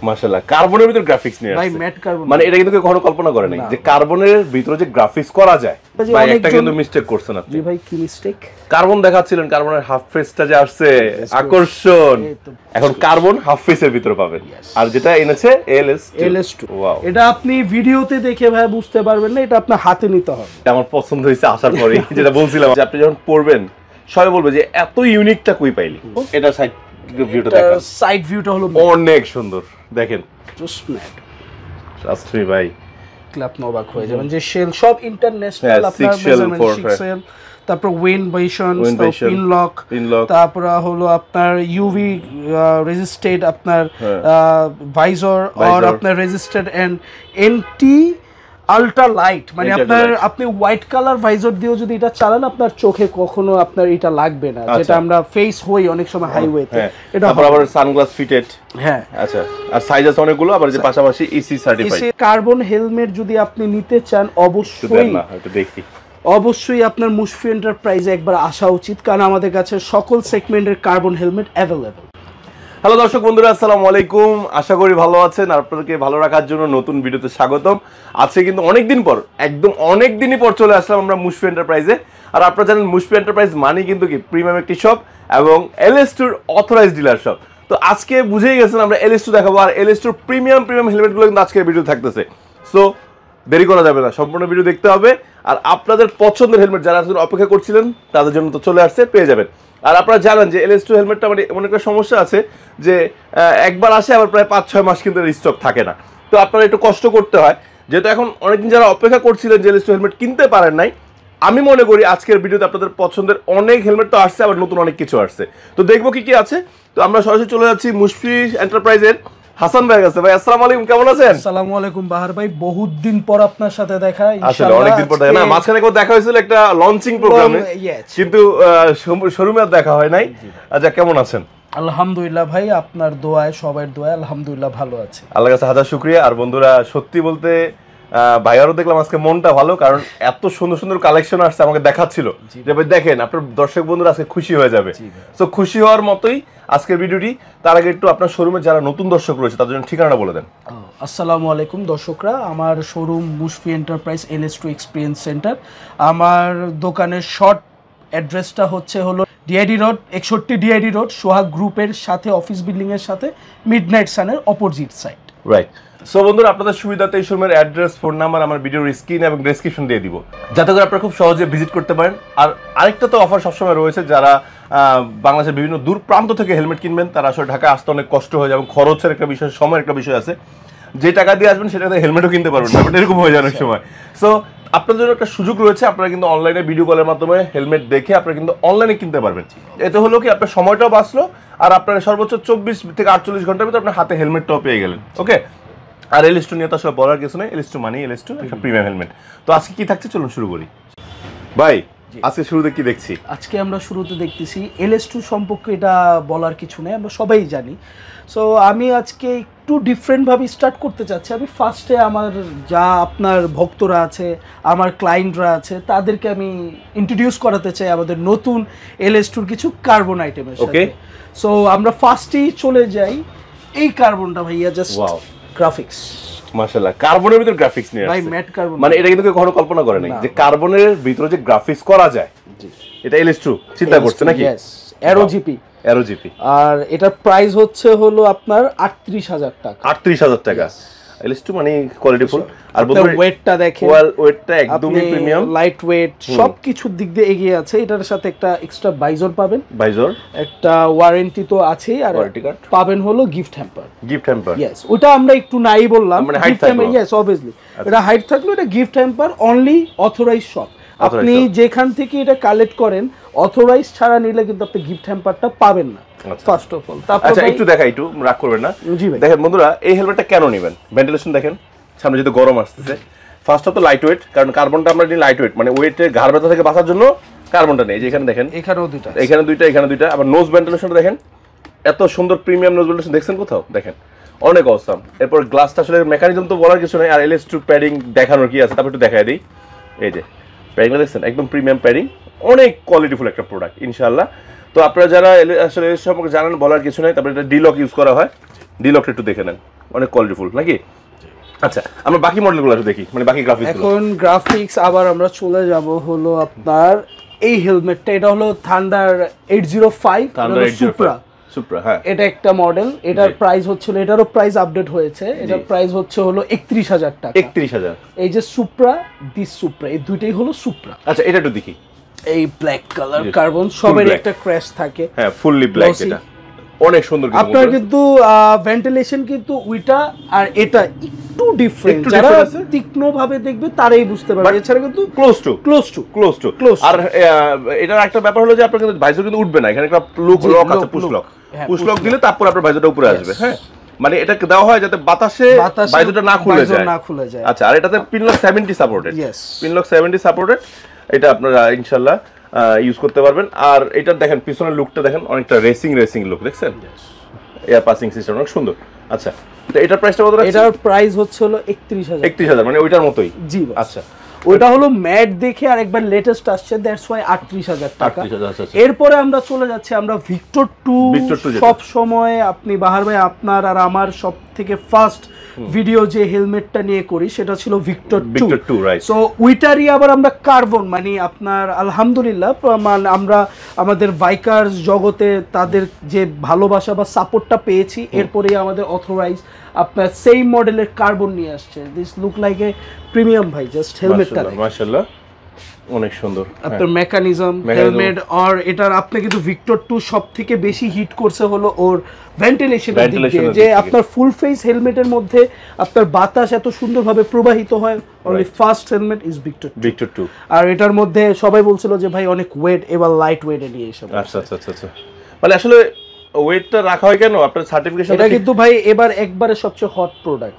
মাশাআল্লাহ, কার্বনের ভিতর গ্রাফিক্স নিয়ে আসছে ভাই, ম্যাট কার্বন। মানে এটা কিন্তু কখনো কল্পনা করে নাই যে কার্বনের ভিতরে যে গ্রাফিক্স করা যায়। ভাই একটা কিন্তু মিস্টেক করছেন আপনি। জি ভাই, কি মিস্টেক? কার্বন দেখাচ্ছিলেন, কার্বনের হাফ ফেসটা যে আসছে আকর্ষণ, এখন কার্বন হাফ ফেসের ভিতরে পাবেন। আর যেটা এনেছে LS2। ওয়াও, এটা আপনি ভিডিওতে দেখে ভাই বুঝতে পারবেন না, এটা আপনার হাতে নিতে হবে। আমার পছন্দ হয়েছে আসার পরে, যেটা বলছিলাম যে আপনি যখন পড়বেন সবাই বলবে যে এত ইউনিকটা কই পাইলি। এটা সাইড ভিউটা দেখেন, সাইড ভিউটা হলো অনেক সুন্দর, দেখেন জাস্ট ম্যাট। ট্রাস্ট মি ভাই, আপনি অবাক হয়ে যাবেন যে শেল সব ইন্টারন্যাশনাল, আপনার মেজারমেন্ট 6 শেল, তারপর উইন্ড ভাইশন, পিন লক, তারপর হলো আপনার ইউভি রেজিস্টেড, আপনার ভাইজর আর আপনার resisted and anti ultra light, মানে আপনি হোয়াইট কালার ভাইজর দিয়েও যদি এটা চালান আপনার চোখে কখনো আপনার এটা লাগবে না, যেটা আমরা ফেস হই অনেক সময় হাইওয়েতে। এটা আবার সানগ্লাস ফিটেড। হ্যাঁ, আচ্ছা, আর সাইজ আছে অনেকগুলো, আবার যে পাশাপাশি ইসি সার্টিফাইড। কার্বন হেলমেট যদি আপনি নিতে চান অবশ্যই না, এটা দেখি অবশ্যই আপনার মুশফি এন্টারপ্রাইজে একবার আসা উচিত, কারণ আমাদের কাছে সকল সেগমেন্টের কার্বন হেলমেট অ্যাভেলেবল। হ্যালো দর্শক বন্ধুরা, আসসালামু আলাইকুম। আশা করি ভালো আছেন। আপনাদেরকে ভালো রাখার জন্য নতুন ভিডিওতে স্বাগতম। আজকে কিন্তু অনেকদিন পর, একদম অনেকদিনই পর চলে আসলাম আমরা মুশফি এন্টারপ্রাইজে। আর আপনারা জানেন মুশফি এন্টারপ্রাইজ মানে কিন্তু কি প্রিমিয়াম একটি শপ এবং LS2 অথরাইজড ডিলার শপ। তো আজকে বুঝেই গেছেন আমরা LS2 দেখাবো, আর LS2 প্রিমিয়াম হেলমেটগুলো কিন্তু আজকের ভিডিও থাকতেছে। সো দেরি করা যাবে না, সম্পূর্ণ ভিডিও দেখতে হবে। আর আপনাদের পছন্দের হেলমেট যারা অপেক্ষা করছিলেন তাদের জন্য তো চলে আসছে, পেয়ে যাবেন। আর আপনারা জানেন যে LS2 হেলমেটটা মানে এমন একটা সমস্যা আছে যে একবার আসে আবার প্রায় 5-6 মাস কিন্তু স্টক থাকে না। তো আপনারা একটু কষ্ট করতে হয়, যেহেতু এখন অনেকদিন যারা অপেক্ষা করছিলেন যে LS2 হেলমেট কিনতে পারেন নাই, আমি মনে করি আজকের ভিডিওতে আপনাদের পছন্দের অনেক হেলমেট তো আসছে, আবার নতুন অনেক কিছু আসছে। তো দেখবো কি কি আছে। তো আমরা সরাসরি চলে যাচ্ছি মুশফি এন্টারপ্রাইজের হাসান ভাই কাছে। ভাই আসসালামু আলাইকুম, কেমন আছেন? আসসালামু আলাইকুম বাহার ভাই, বহুত দিন পর আপনার সাথে দেখা। আসলে অনেক দিন পর দেখা না, মাঝখানে একবার দেখা হয়েছিল একটা লঞ্চিং প্রোগ্রামে, কিন্তু শোরুমে আর দেখা হয় নাই। আচ্ছা, কেমন আছেন? আলহামদুলিল্লাহ ভাই, আপনার দোয়ায়, সবার দোয়ায় আলহামদুলিল্লাহ ভালো আছে। আল্লাহর কাছে হাজার শুকরিয়া। আর বন্ধুরা, সত্যি বলতে ভাইয়ারও দেখলাম আজকে মনটা ভালো, কারণ এত সুন্দর সুন্দর কালেকশন আসছে, আমাকে দেখাচ্ছিল যে ভাই দেখেন আপনার দর্শক বন্ধুরা আজকে খুশি হয়ে যাবে। তো খুশি হওয়ার মতোই আজকের ভিডিওটি। তার আগে একটু আপনার শোরুমে যারা নতুন দর্শক রয়েছে তাদের জন্য ঠিকানাটা বলে দেন। আসসালামু আলাইকুম দর্শকরা, আমার showroom Mushfi enterprise LS2 experience centre. আমার দোকানের শর্ট অ্যাড্রেসটা হলো DID road, 61 DID road, Sohag গ্রুপের সাথে, অফিস বিল্ডিং এর সাথে, মিডনাইট সানের অপোজিট সাইড। রাইট। সো বন্ধুরা, আপনাদের সুবিধাতে এই শোরুমের অ্যাড্রেস, ফোন নাম্বার আমার ভিডিওর স্ক্রিন এবং ডেসক্রিপশন দিয়ে দিব, যাতে করে আপনারা খুব সহজে ভিজিট করতে পারেন। আর আরেকটা তো অফার সবসময় রয়েছে, যারা বাংলাদেশের বিভিন্ন দূর প্রান্ত থেকে হেলমেট কিনবেন তারা আসলে ঢাকা আসতে অনেক কষ্ট হয়ে যায় এবং খরচের একটা বিষয়, সময়ের একটা বিষয় আছে। যে টাকা দিয়ে আসবেন সেটা দিয়ে হেলমেটও কিনতে পারবেন না, এরকম হয়ে যায় অনেক সময়। সো আপনাদের জন্য একটা সুযোগ রয়েছে, আপনারা কিন্তু অনলাইনে ভিডিও কলের মাধ্যমে হেলমেট দেখে আপনারা কিন্তু অনলাইনে কিনতে পারবেন। এতে হলো কি আপনার সময়টাও বাঁচলো, আর আপনার সর্বোচ্চ 24 থেকে 48 ঘন্টার ভিতরে আপনার হাতে হেলমেটটাও পেয়ে গেলেন। ওকে। আর LS2 নিয়ে তো আসলে বলার কিছু নেই, LS2 মানে LS2 একটা প্রিমিয়াম হেলমেট। তো আজকে কি থাকছে চলুন শুরু করি। ভাই আজকে শুরুতে কি দেখছি? আজকে আমরা শুরুতে দেখতেছি LS2 সম্পর্কে, এটা বলার কিছু নেই, আমরা সবাই জানি। সো আমি আজকে একটু ডিফারেন্টভাবে স্টার্ট করতে চাচ্ছি। আমি ফার্স্টে আমার যা আপনার ভক্তরা আছে, আমার ক্লায়েন্টরা আছে, তাদেরকে আমি ইন্ট্রোডিউস করাতে চাই আমাদের নতুন LS2 কিছু কার্বন আইটেমের সাথে। সো আমরা ফার্স্টেই চলে যাই এই কার্বনটা ভাইয়া, জাস্ট গ্রাফিক্স। মাশাআল্লাহ, কার্বনের ভিতর গ্রাফিক্স নিয়ে আসছে ভাই, ম্যাট কার্বন মানে এটা কিন্তু কখনো কল্পনা করে নাই যে কার্বনের ভিতরে যে গ্রাফিক্স করা যায়। জি, এটা LS2 চিন্তা করছে নাকি? यस, এরো জিপি। আর এটার প্রাইস হলো আপনার ৩৮,০০০ টাকা। ৩৮,০০০ টাকা। LS2 মানে কোয়ালিটিফুল। আর বন্ধুরা ওয়েটটা দেখেন, ওয়েটটা একদমই প্রিমিয়াম, লাইট ওয়েট, সবকিছুর দিক দিয়ে এগিয়ে আছে। এটার সাথে একটা এক্সট্রা ভাইজর পাবেন, একটা ওয়ারেন্টি তো আছেই, আর পাবেন হলো গিফট হ্যাম্পার। ইয়েস, ওটা আমরা একটু নাই বললাম, গিফট হ্যাম্পার। ইয়েস, অবভিয়াসলি এটা হাইট থাকলো, এটা gift hamper, only authorised shop. আপনি যেখান থেকে এটা কালেক্ট করেন, অথরাইজ ছাড়া নিলে কিন্তু আপনি গিফট হ্যাম্পারটা পাবেন না। ফার্স্ট অফ অল, আচ্ছা একটু দেখাই, একটু রাগ করবেন না। দেখেন বন্ধুরা, এই হেলমেটটা কেন নেবেন? ভেন্টিলেশন দেখেন, সামনে যেহেতু গরম আসতেছে। ফার্স্ট অফ তো লাইট ওয়েট, কারণ কার্বনটা আমরা নিই লাইট ওয়েট, মানে ওয়েটের ঘাড় ব্যথা থেকে বাঁচার জন্য কার্বনটা নেই। যেখানে দেখেন এখানেও দুইটা, এখানে দুইটা। আবার নোজ ভেন্টিলেশনটা দেখেন, এত সুন্দর প্রিমিয়াম নোজ ভেন্টিলেশন দেখছেন কোথাও? দেখেন অনেক অসাম। এরপর গ্লাসটা আসলে মেকানিজম তো বলার কিছু নেই। আর LS2 প্যাডিং দেখানোর কি আছে, তারপর একটু দেখাই দিই। এই যে প্যাডিংটা দেখছেন, একদম প্রিমিয়াম প্যাডিং, অনেক কোয়ালিটিফুল একটা প্রোডাক্ট ইনশাআল্লাহ। তো আপনারা যারা আসলে LS সম্পর্কে জানেন বলার কিছু নেই। তারপরে এটা ডিলক ইউজ করা হয়, ডিলকটা একটু দেখে নেন, অনেক কোয়ালিটিফুল নাকি? আচ্ছা, আমরা বাকি মডেলগুলো একটু দেখি, মানে বাকি গ্রাফিক্স। এখন গ্রাফিক্স আবার আমরা চলে যাব হলো আপনার এই হেলমেটটা, এটা হলো থান্ডার 805 সুপ্রা। সুপ্রা, হ্যাঁ, এটা একটা মডেল। এটার প্রাইস হচ্ছে, এটারও প্রাইস আপডেট হয়েছে। এটার প্রাইস হচ্ছে হলো 31,000 টাকা। 31,000। এই যে সুপ্রা, দিস সুপ্রা, এই দুইটাই হলো সুপ্রা। আচ্ছা, এটা একটু দেখি। এই ব্ল্যাক কালার কার্বন, সবের একটা ক্র্যাশ থাকে। হ্যাঁ, ফুললি ব্ল্যাক। এটা অনেক সুন্দর। আপনার কিন্তু ভেন্টিলেশন কিন্তু ওইটা আর এটা একটু ডিফারেন্ট। যারা তীক্ষ্ণ ভাবে দেখবে তারাই বুঝতে পারবে, এছাড়া কিন্তু ক্লোজ টু। আর এটার একটা ব্যাপার হলো যে আপনার কিন্তু ভাইজার কিন্তু উঠবে না, এখানে একটা লক আছে, পুশ লক দিলে তারপর আপনার ভাইজারটা উপরে আসবে। হ্যাঁ, মানে এটা দেওয়া হয় যাতে বাতাসে ভাইজারটা না খুলে যায়। আচ্ছা, আর এটাতে পিনলক 70 সাপোর্টেড। Pinlock 70 supported. এটা আপনারা ইনশাআল্লাহ ইউজ করতে পারবেন। আর এটা দেখেন, পিছনের লুকটা দেখেন, অনেকটা রেসিং লুক, দেখছেন? এয়ার পাসিং সিস্টেম অনেক সুন্দর। আচ্ছা, তো এটার প্রাইসটা কত রাখছেন? এটার প্রাইস হচ্ছে হলো 31,000। মানে ওইটার মতোই? জি। আচ্ছা, ওইটা হলো ম্যাট দেখে আর একবার লেটেস্ট আসছে, দ্যাটস ওয়াই 38,000 টাকা। এরপরে আমরা চলে যাচ্ছি আমরা ভিক্টর 2। সব সময় আপনি বাহার ভাই, আপনার আর আমার সব থেকে ফার্স্ট ভিডিও যে হেলমেটটা নিয়ে করি সেটা ছিল ভিক্টর 2, রাইট? সো ওইটারই আবার আমরা কার্বন, মানে আপনার আলহামদুলিল্লাহ, মানে আমরা আমাদের বাইকার্স জগতে তাদের যে ভালোবাসা বা সাপোর্টটা পেয়েছি, এরপরেই আমাদের অথরাইজ আপনার সেই মডেলের কার্বন নিয়ে আসছে। This look like a premium ভাই, জাস্ট হেলমেটটা মাশাআল্লাহ অনেক সুন্দর। আপনার মেকানিজম হেলমেট, আর এটার আপনি কিন্তু ভিক্টর 2 সবথেকে বেশি হিট করছে হলো ওর ভেন্টিলেশনের দিক দিয়ে, যে আপনার ফুল ফেস হেলমেটের মধ্যে আপনার বাতাস এত সুন্দরভাবে প্রবাহিত হয়। Only first helmet is Victor 2। আর এটার মধ্যে সবাই বলছিল যে ভাই অনেক ওয়েট, এবার লাইট ওয়েটে নিয়ে এসে। আচ্ছা, মানে আসলে ওয়েটটা রাখা হয় কেন? আপনার সার্টিফিকেশন এটা কিন্তু ভাই এবার একবারে সবচেয়ে হট প্রোডাক্ট,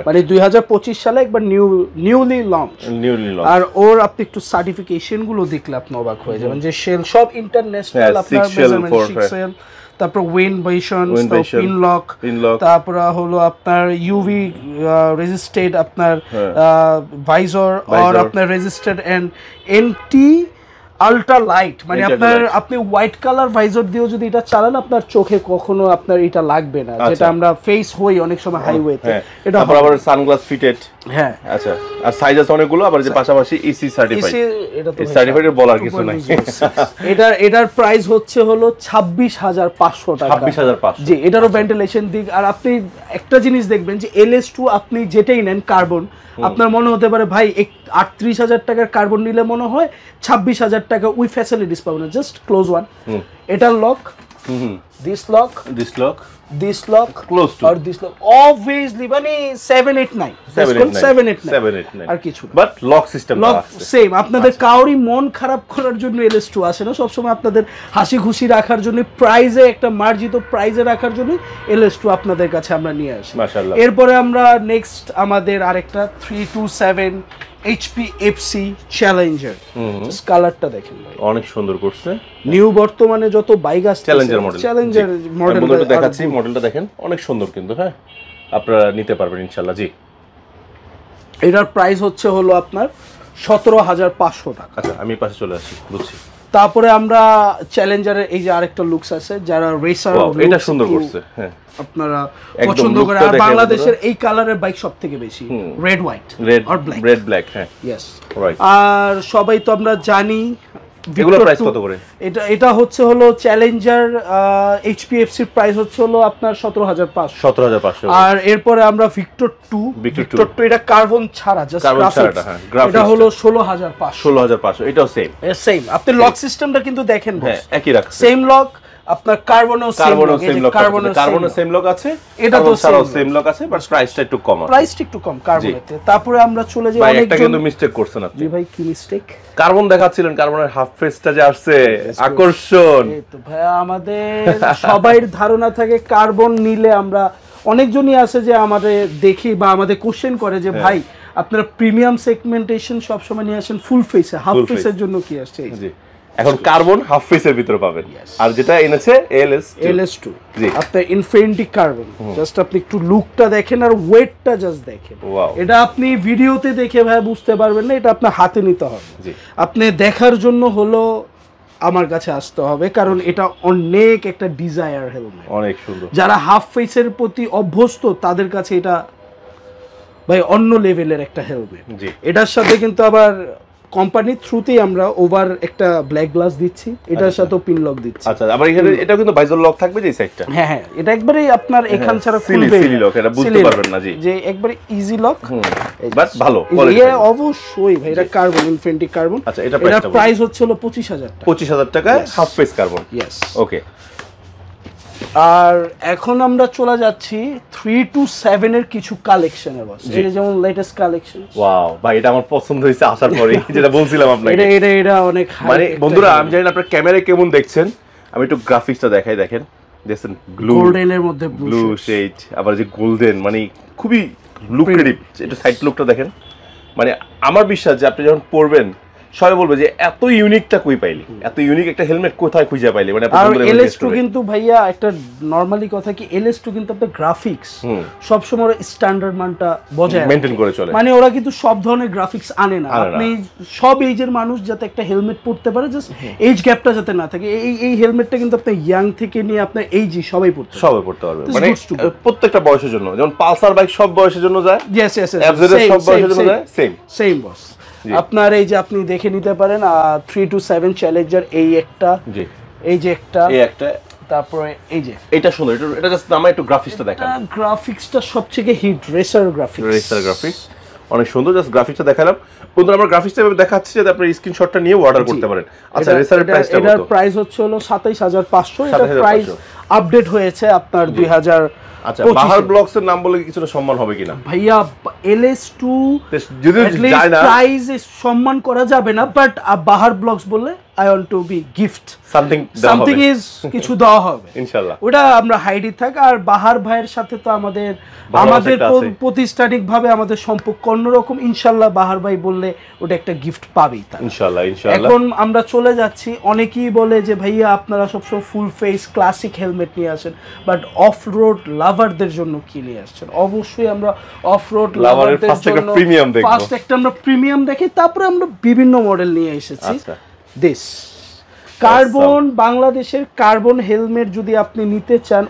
মানে 2025 সালে একবার নিউলি লঞ্চ। আর ওর আপনি একটু সার্টিফিকেশন গুলো দেখলে আপনি অবাক হয়ে যাবেন, যে শেল সব ইন্টারন্যাশনাল, আপনার মেজারমেন্ট 6 সেল, তারপর ওয়েন বাইশন, পিনলক, তারপর হলো আপনার ইউভি রেজিস্টেড, আপনার ভাইজর, আর আপনার resisted and N T ultra light, মানে আপনি হোয়াইট কালার ভাইজর দিয়েও যদি এটা চালান আপনার চোখে কখনো আপনার এটা লাগবে না, যেটা আমরা ফেস হই অনেক সময় হাইওয়েতে। এটা আবার সানগ্লাস ফিটেড। হ্যাঁ, আচ্ছা, আর সাইজ আছে অনেকগুলো, আবার যে পাশাপাশি ইসি সার্টিফাইড। এটা তো সার্টিফাইড বলার কিছু নাই। এটার প্রাইস হচ্ছে হলো 26,500 টাকা। 26,500। জি, এটারও ভেন্টিলেশন দিক। আর আপনি একটা জিনিস দেখবেন যে LS2 আপনি যেটাই নেন কার্বন, আপনার মনে হতে পারে ভাই 38,000 টাকার কার্বন নিলে মনে হয় 26,000 টাকা উই ফ্যাসিলিটিস পাবেন না। জাস্ট ক্লোজ ওয়ান, এটার lock, this lock, close two, আর দিস লক obviously মানে 789 আর কিছু, বাট লক সিস্টেম সেম। আপনাদের কাউরি মন খারাপ করার জন্য LS2 আসে না, সবসময় আপনাদের হাসি খুশি রাখার জন্য, প্রাইজে একটা মার্জিত প্রাইজে রাখার জন্য LS2 আপনাদের কাছে আমরা নিয়ে আসি। মাশাআল্লাহ। এরপরে আমরা নেক্সট আমাদের আরেকটা 327 HP FC চ্যালেঞ্জার। কালারটা দেখেন ভাই, অনেক সুন্দর করছে। নিউ বর্তমানে যত বাইক আসছে চ্যালেঞ্জার মডেলটা দেখাচ্ছি, মডেলটা দেখেন অনেক সুন্দর কিন্তু। হ্যাঁ, আপনারা নিতে পারবেন ইনশাআল্লাহ। জি, এটার প্রাইস হচ্ছে হলো আপনার 17,500 টাকা। আচ্ছা, আমি পাশে চলে আসি, বুঝছি। তারপরে আমরা চ্যালেঞ্জারের এই যে আরেকটা লুকস আছে, যারা রেসার, এটা সুন্দর করছে। হ্যাঁ, আপনারা পছন্দ করে। আর বাংলাদেশের এই কালারের বাইক সবথেকে বেশি রেড হোয়াইট আর ব্ল্যাক। রেড ব্ল্যাক, হ্যাঁ, ইয়েস, রাইট। আর সবাই তো আমরা জানি এগুলোর প্রাইস কত করে? এটা হচ্ছে হলো চ্যালেঞ্জার HPFC এর প্রাইস হচ্ছে হলো আপনার 17,500। আর এরপরে আমরা ভিক্টর 2 এটা কার্বন ছাড়া, জাস্ট গ্রাফিক্স, এটা হলো 16,500। এটাও সেম। আপনি লক সিস্টেমটা কিন্তু দেখেন, হ্যাঁ, একই রাখছে, সেম লক। আপনার কার্বনও সেম লক আছে, এটা তো সেম লক আছে, বাট প্রাইসটা একটু কম কার্বনেতে। তারপরে আমরা চলে যাই, অনেকটা কিন্তু মিস্টেক করছেন আপনি। জি ভাই, কি মিস্টেক? কার্বন দেখাচ্ছিলেন, কার্বনের হাফ ফেসটা যে আসছে, আকর্ষণ। এই তো ভাই, আমাদের সবাই ধারণা থাকে কার্বন নিলে আমরা, অনেকজনই আছে যে আমাদের দেখি বা আমাদের কোশ্চেন করে যে ভাই আপনারা প্রিমিয়াম সেগমেন্টেশন সব সময় নিয়ে আসেন ফুল ফেসে, হাফ ফেসের জন্য কি আসছে? জি, এখন কার্বন হাফ ফেসের ভিতরে পাবেন। আর যেটা এনেছে LS2, জি, আপনার ইনফিনিটি কার্বন। জাস্ট আপনি একটু লুকটা দেখেন আর ওয়েটটা জাস্ট দেখেন। এটা আপনি ভিডিওতে দেখে ভাই বুঝতে পারবেন না, এটা আপনার হাতে নিতে হবে। আপনি দেখার জন্য হলো আমার কাছে আসতে হবে, কারণ এটা অনেক একটা ডিজায়ার হেলমেট, অনেক সুন্দর। যারা হাফ ফেসের প্রতি অভ্যস্ত তাদের কাছে এটা ভাই অন্য লেভেলের একটা হেলমেট। এটার সাথে কিন্তু আবার কোম্পানির থ্রুতেই আমরা ওভার একটা ব্ল্যাক গ্লাস দিচ্ছি, এটার সাথেও পিন লক দিচ্ছি। আচ্ছা, আবার এখানে এটাও কিন্তু ভাইজার লক থাকবে যে সাইডটা। হ্যাঁ হ্যাঁ, এটা একবারে আপনার এখান ছাড়া খুলবে সিলি লক, এটা বুঝতে পারবেন না জি, যে একবারে ইজি লক, বাট ভালো কোয়ালিটি। এটা অবশ্যই ভাই, এটা কার্বন, ইনফিনিটি কার্বন। আচ্ছা, এটা প্রাইস হচ্ছে হলো 25000 টাকা। 25000 টাকা হাফ ফেস কার্বন। ইয়েস, ওকে। আর এখন আমরা চলে যাচ্ছি 3 to 7 এর কিছু কালেকশনে। বস এটা যেমন লেটেস্ট কালেকশন। ওয়াও ভাই, এটা আমার পছন্দ হয়েছে আসার পরে, যেটা বলছিলাম আপনাকে। এটা অনেক হাই। মানে বন্ধুরা, আমি জানি না আপনারা ক্যামেরায় কেমন দেখছেন, আমি একটু গ্রাফিক্সটা দেখাই। দেখেন, গোল্ডেনের মধ্যে ব্লু শেড, আবার যে গোল্ডেন, মানে খুবই লুক্রেটিভ। এটা সাইড লুকটা দেখেন, মানে আমার বিশ্বাস যে আপনি যখন পরবেন সবাই বলবে যে এত ইউনিকটা কই পাইলি, এত ইউনিক একটা হেলমেট কোথায় খুঁজে পাইলি। মানে আর LS2 কিন্তু ভাইয়া একটা নরমালি কথা কি, LS2 কিন্তু আপনার গ্রাফিক্স সব সময় স্ট্যান্ডার্ড মানটা বজায় মেইনটেইন করে চলে। মানে ওরা কিন্তু সব ধরনের গ্রাফিক্স আনে না। আপনি সব এইজের মানুষ যাতে একটা হেলমেট পরতে পারে, জাস্ট এইজ গ্যাপটা যাতে না থাকে। এই হেলমেটটা কিন্তু আপনি ইয়াং থেকে নিয়ে আপনার এইজি সবাই পরতে পারবে, মানে প্রত্যেকটা বয়সের জন্য। যেমন পালসার বাইক সব বয়সের জন্য যায়, ইয়েস ইয়েস, সব বয়সের জন্য যায়, সেম বস। আপনার এই যে আপনি দেখে নিতে পারেন 3 to 7 চ্যালেঞ্জার, এই একটা, এই যে একটা, তারপরে এই যে এটা সুন্দর। এটা জাস্ট নামে একটু গ্রাফিক্সটা দেখান। গ্রাফিক্সটা সবথেকে হিট, রেসার গ্রাফিক্স অনেক সুন্দর। জাস্ট গ্রাফিক্সটা দেখালাম বন্ধুরা, আমরা গ্রাফিক্সটা দেখাচ্ছি যাতে আপনি স্ক্রিনশটটা নিয়ে অর্ডার করতে পারেন। আচ্ছা, রেসারের প্রাইসটা কত? এটার প্রাইস হচ্ছে হলো 27500। এটা প্রাইস আপডেট হয়েছে আপনার 2000। আচ্ছা, বাহার ব্লগসের নাম বলে কিছুটা সম্মান হবে কিনা ভাইয়া? LS2 যদি যায় না প্রাইসে সম্মান করা যাবে না, বাট বাহার ব্লগস বললে I want to be gift something is কিছু দেওয়া হবে ইনশাআল্লাহ। ওটা আমরা হাইডি থাক। আর বাহার ভাইয়ের সাথে তো আমাদের প্রতিষ্ঠানিকভাবে আমাদের সম্পর্ক অন্যরকম। ইনশাআল্লাহ বাহার ভাই বললে ওটা একটা গিফট পাবেই তা ইনশাআল্লাহ। এখন আমরা চলে যাচ্ছি, অনেকেই বলে যে ভাইয়া আপনারা সবসময় ফুল ফেস ক্লাসিক হেলমেট নিয়ে আসেন, বাট অফ রোড লাভারদের জন্য কি নিয়ে আসছেন? অবশ্যই আমরা অফ রোড লাভারদের জন্য ফার্স্ট একটা আমরা প্রিমিয়াম দেখি, তারপরে আমরা বিভিন্ন মডেল নিয়ে এসেছি। দিস কার্বন, বাংলাদেশের কার্বন হেলমেট যদি আপনি নিতে চান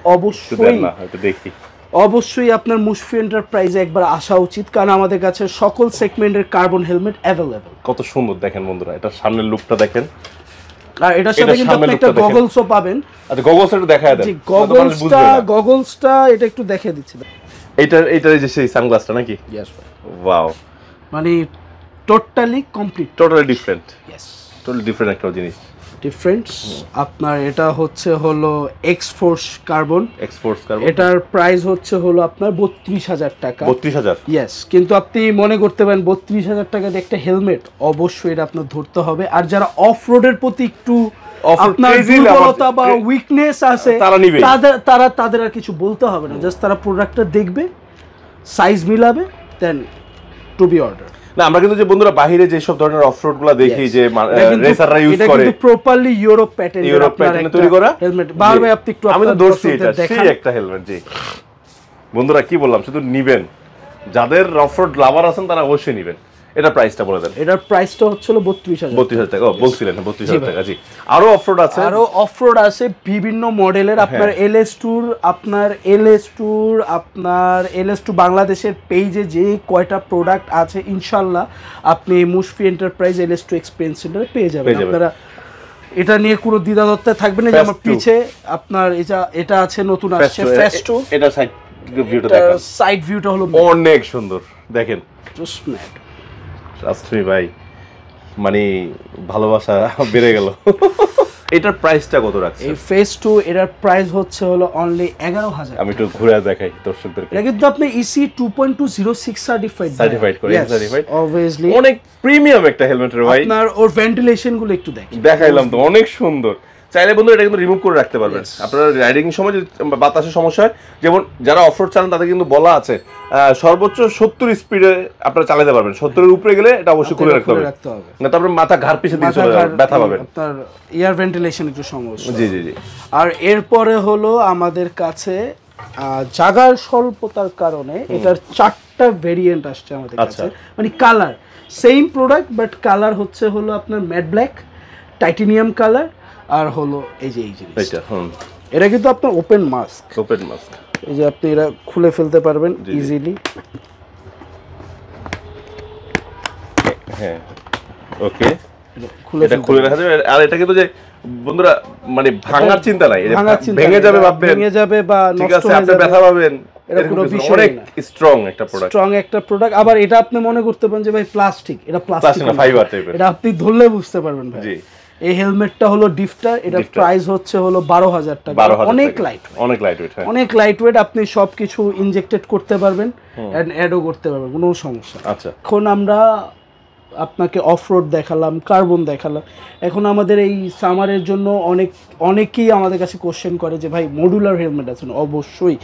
অবশ্যই আপনার মুশফি এন্টারপ্রাইজে একবার আসা উচিত, কারণ আমাদের কাছে সকল সেগমেন্টের কার্বন হেলমেট অ্যাভেলেবল। কত সুন্দর দেখেন বন্ধুরা, এটা সামনের লুকটা দেখেন। আর এটার সাথে কিন্তু আপনি একটা গগলসও পাবেন। আচ্ছা, গগলসটা একটু দেখায় দেন। গগলসটা এটা একটু দেখিয়ে দিচ্ছি। এইটা যে সেই সানগ্লাসটা নাকি? ইয়েস ভাই। ওয়াও, মানে totally complete, totally different. Yes, totally different একটা জিনিস। ডিফারেন্ট আপনার এটা হচ্ছে হলো এক্সফোর্স কার্বন। এটার প্রাইস হচ্ছে হলো আপনার 32000 টাকা। 32000? ইয়েস, কিন্তু আপনি মনে করতে পারেন 32000 টাকা দিয়ে একটা হেলমেট, অবশ্যই এটা আপনার ধরতে হবে। আর যারা অফ রোডের প্রতি একটু আপনার দুর্বলতা বা উইকনেস আছে তাদের আর কিছু বলতে হবে না, জাস্ট তারা প্রোডাক্টটা দেখবে, সাইজ মিলাবে, দেন টু বি অর্ডার। না, আমরা কিন্তু যে বন্ধুরা বাইরে যে সব ধরনের অফরোডগুলো দেখি যে রেসাররা ইউজ করে, এটা কিন্তু প্রপারলি ইউরোপ প্যাটার্নে তৈরি করা হেলমেট। বারবার আপনি একটু আমি তো দর্শি, এটা সেই একটা হেলমেট। জি বন্ধুরা, কি বললাম, শুধু নিবেন, যাদের অফরোড লাভার আছেন তারা অবশ্যই নিবেন। এটা প্রাইসটা বলে দেন। এটার প্রাইসটা হচ্ছিল 32000 টাকা। বলছিলেন 32000 টাকা। জি, আরো অফরোড আছে, বিভিন্ন মডেলের। আপনার LS2 বাংলাদেশের পেজে যে কয়টা প্রোডাক্ট আছে ইনশাআল্লাহ আপনি মুশফি এন্টারপ্রাইজ LS2 এক্সপেরিয়েন্স সেন্টারে পেয়ে যাবেন। আপনারা এটা নিয়ে কোনো দ্বিধাদ্বন্দ্বে থাকবে না। যে আমার পিছে আপনার এটা আছে, নতুন আসছে ফেস্ট 2। এটা সাইড ভিউটা দেখেন, সাইড ভিউটা হলো অনেক সুন্দর। দেখেন, জাস্ট ম্যাড। ট্রাস্ট মি ভাই, মানে ভালোবাসা বেড়ে গেল। এটার প্রাইসটা কত রাখছে? এই ফেস 2 এটার প্রাইস হচ্ছে হলো অনলি 11000। আমি একটু ঘুরে দেখাই দর্শকদেরকে। এটা কিন্তু আপনি EC 2.206 সার্টিফাইড করে, obviously অনেক প্রিমিয়াম একটা হেলমেটের ভাই। আপনার ওর ভেন্টিলেশন গুলো একটু দেখাইলাম তো, অনেক সুন্দর। চাইলে বন্ধু এটা কিন্তু রিমুভ করে রাখতে পারবেন। আপনারা রাইডিং সময় যদি বাতাসের সমস্যা হয়, যেমন যারা অফরোড চালান তাদের কিন্তু বলা আছে সর্বোচ্চ 70 স্পিডে আপনারা চালাতে পারবেন। 70 এর উপরে গেলে এটা অবশ্যই খুলে রাখতে হবে, না তারপরে মাথা ঘাড় পিছে দিয়ে চলে যাবে, ব্যথা পাবেন, আপনার এয়ার ভেন্টিলেশন একটু সমস্যা। জি জি জি। আর এরপরে হলো আমাদের কাছে জায়গার স্বল্পতার কারণে এটার 4টা ভেরিয়েন্ট আসছে আমাদের কাছে। মানে colour same product, but colour হচ্ছে হলো আপনার ম্যাট ব্ল্যাক, টাইটানিয়াম কালার, আর হলো এই যে এই জিনিস এটা কিন্তু আপনার ওপেন মাস্ক, এই যে আপনি এটা খুলে ফেলতে পারবেন ইজিলি। হ্যাঁ ওকে, এটা খুলে রাখা যাবে। আর এটা কিন্তু যে বন্ধুরা মানে ভাঙার চিন্তা নাই, ভেঙে যাবে ভাববেন, ভেঙে যাবে বা নষ্ট হয়ে যাবে, ব্যথা পাবেন, এটা কোনো বিষয় না। স্ট্রং একটা প্রোডাক্ট। আবার এটা আপনি মনে করতে পারেন যে ভাই প্লাস্টিক, এটা প্লাস্টিক না, ফাইবার টাইপের, এটা আপনি ধরলে বুঝতে পারবেন ভাই। জি, এই হেলমেটটা হলো ডিফটার, এটা প্রাইস হচ্ছে হলো 12,000 টাকা। অনেক লাইটওয়েট, অনেক লাইটওয়েট, আপনি সবকিছু ইনজেক্টেড করতে পারবেন, অ্যাডও করতে পারবেন, কোনো সমস্যা। আচ্ছা, এখন আমরা আপনাকে অফরোড দেখালাম, কার্বন দেখালাম। এখন আমাদের এই সামারের জন্য অনেকেই আমাদের কাছে কোশ্চেন করে যে ভাই মডুলার হেলমেট আছে? অবশ্যই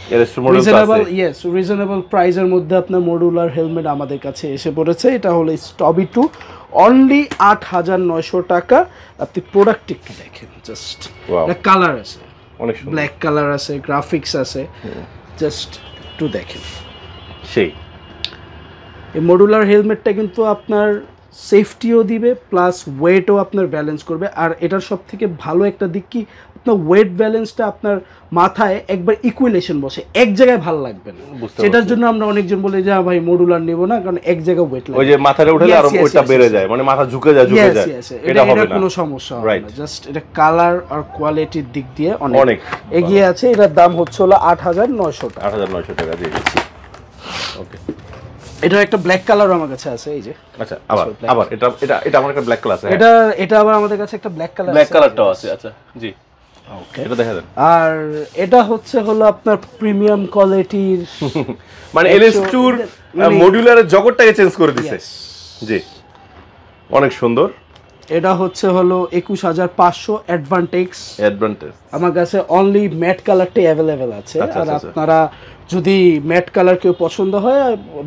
রিজনেবল প্রাইসের মধ্যে আপনার মডুলার হেলমেট আমাদের কাছে এসে পড়েছে। এটা হলো স্টবি 2, অনলি 8,900 টাকা। আপনি প্রোডাক্ট একটু দেখেন, জাস্ট কালার আছে, অনেক ব্ল্যাক কালার আছে, গ্রাফিক্স আছে, জাস্ট একটু দেখেন। সেই এই মডুলার হেলমেটটা কিন্তু আপনার সেফটিও দিবে, প্লাস ওয়েটও আপনার ব্যালেন্স করবে। আর এটার সব থেকে ভালো একটা দিক কি, আপনার ওয়েট ব্যালেন্সটা আপনার মাথায় একবার ইকুইলেশন বসে, এক জায়গায় ভালো লাগবে না। সেটার জন্য আমরা অনেকজন বলি যে ভাই মডুলার নেব না, কারণ এক জায়গায় ওয়েট লাগে, ওই যে মাথাটা উঠালে আর ওয়েটটা বেড়ে যায়, মানে মাথা ঝুঁকে যায়। এটা হবে না, কোনো সমস্যা হবে না। জাস্ট এটা কালার আর কোয়ালিটির দিক দিয়ে অনেক এগিয়ে আছে। এটার দাম হচ্ছে হলো 8,900 টাকা। 8,900 টাকা দিয়ে দিচ্ছি। ওকে, এটা একটা ব্ল্যাক কালার আমার কাছে আছে, এই যে। আচ্ছা, আবার এটা আমার একটা ব্ল্যাক কালার আছে। এটা আবার আমাদের কাছে একটা ব্ল্যাক কালারটাও আছে। আচ্ছা জি, ওকে, এটা দেখা দেন। আর এটা হচ্ছে হলো আপনার প্রিমিয়াম কোয়ালিটির, মানে LS2 এর মডুলারের জগৎটাকে চেঞ্জ করে দিয়েছে। জি, অনেক সুন্দর। এটা হচ্ছে হলো 21,500 অ্যাডভান্টেজ। আমার কাছে অনলি ম্যাট কালারটাই অ্যাভেলেবেল আছে। আর আপনারা যদি ম্যাট কালার কেউ পছন্দ হয়,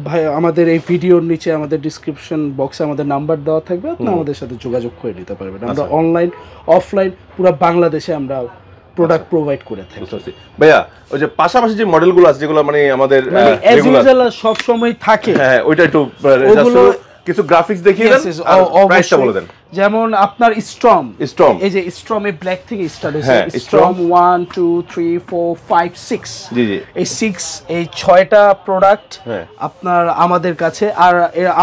ভাই আমাদের এই ভিডিওর নিচে আমাদের ডিসক্রিপশন বক্সে আমাদের নাম্বার দেওয়া থাকবে, আপনি আমাদের সাথে যোগাযোগ করে নিতে পারবেন। আমরা অনলাইন অফলাইন পুরো বাংলাদেশে আমরা প্রোডাক্ট প্রোভাইড করে থাকি। ভাইয়া ওই যে পাশাপাশি যে মডেলগুলো আছে যেগুলো মানে আমাদের রেগুলার সব সময় থাকে, হ্যাঁ ওইটা একটু কিছু গ্রাফিক্স দেখিয়ে দেন, প্রাইসটা বলে দেন। যেমন আপনার স্ট্রম, এই যে স্ট্রম এ ব্ল্যাক থেকে স্টার্ট হয়েছে, স্ট্রম 1 2 3 4 5 6, জি জি, এই 6 এই 6টা প্রোডাক্ট আপনার আমাদের কাছে। আর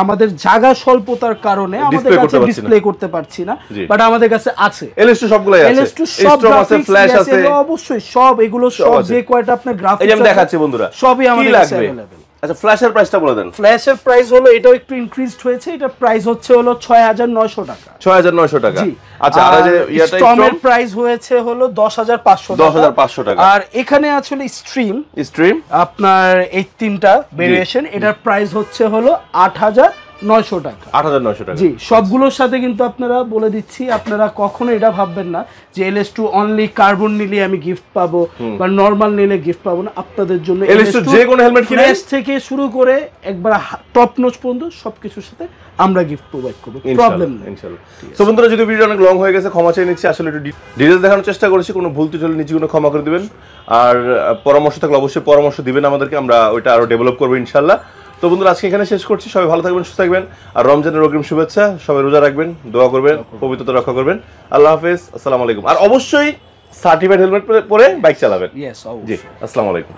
আমাদের জায়গা স্বল্পতার কারণে আমাদের কাছে ডিসপ্লে করতে পারছি না, বাট আমাদের কাছে আছে। LS2 সবগুলাই আছে, LS2 স্ট্রম আছে, ফ্ল্যাশ আছে, অবশ্যই সব এগুলো সব যে কয়টা আপনার গ্রাফিক্স, এই যে আমি দেখাচ্ছি বন্ধুরা, সবই আমাদের কাছে अवेलेबल। আচ্ছা, ফ্ল্যাশের প্রাইসটা বলে দেন। ফ্ল্যাশের প্রাইস হলো, এটাও একটু ইনক্রিজড হয়েছে, এটা প্রাইস হচ্ছে হলো 6,900 টাকা। 6,900 টাকা, জি। আচ্ছা, আর এই যে ইয়াটা স্ট্রমের প্রাইস হয়েছে হলো 10,500 টাকা। আর এখানে আসলে স্ট্রিম আপনার এই তিনটা ভেরিয়েশন, এটার প্রাইস হচ্ছে হলো 8,900 টাকা। 8,900 টাকা, জি। সবগুলোর সাথে কিন্তু আপনারা বলে দিচ্ছি, আপনারা কখনো এটা ভাববেন না যে LS2 অনলি কার্বন নিলে আমি গিফট পাবো বা নরমাল নিলে গিফট পাবো না। আপনাদের জন্য LS2 যে কোনো হেলমেট কিনে থেকে শুরু করে একবার টপ নোচ পর্যন্ত সবকিছুর সাথে আমরা গিফট প্রোভাইড করব, প্রবলেম নেই ইনশাআল্লাহ। সো বন্ধুরা, যদি ভিডিও অনেক লং হয়ে গেছে ক্ষমা চেয়ে নিচ্ছি, আসলে একটু ডিটেইলস দেখানোর চেষ্টা করেছি, কোনো ভুল ত্রুটি হলে নিচে কোনো ক্ষমা করে দিবেন। আর পরামর্শ থাকলে অবশ্যই পরামর্শ দিবেন আমাদেরকে, আমরা ওইটা আরো ডেভেলপ করব ইনশাআল্লাহ। তো বন্ধুরা, আজকে এখানে শেষ করছি। সবাই ভালো থাকবেন, সুস্থ থাকবেন, আর রমজানের অগ্রিম শুভেচ্ছা। সবাই রোজা রাখবেন, দোয়া করবেন, পবিত্রতা রক্ষা করবেন। আল্লাহ হাফেজ, আসসালামু আলাইকুম। আর অবশ্যই সার্টিফাইড হেলমেট পরে বাইক চালাবেন। জি, আসসালামু আলাইকুম।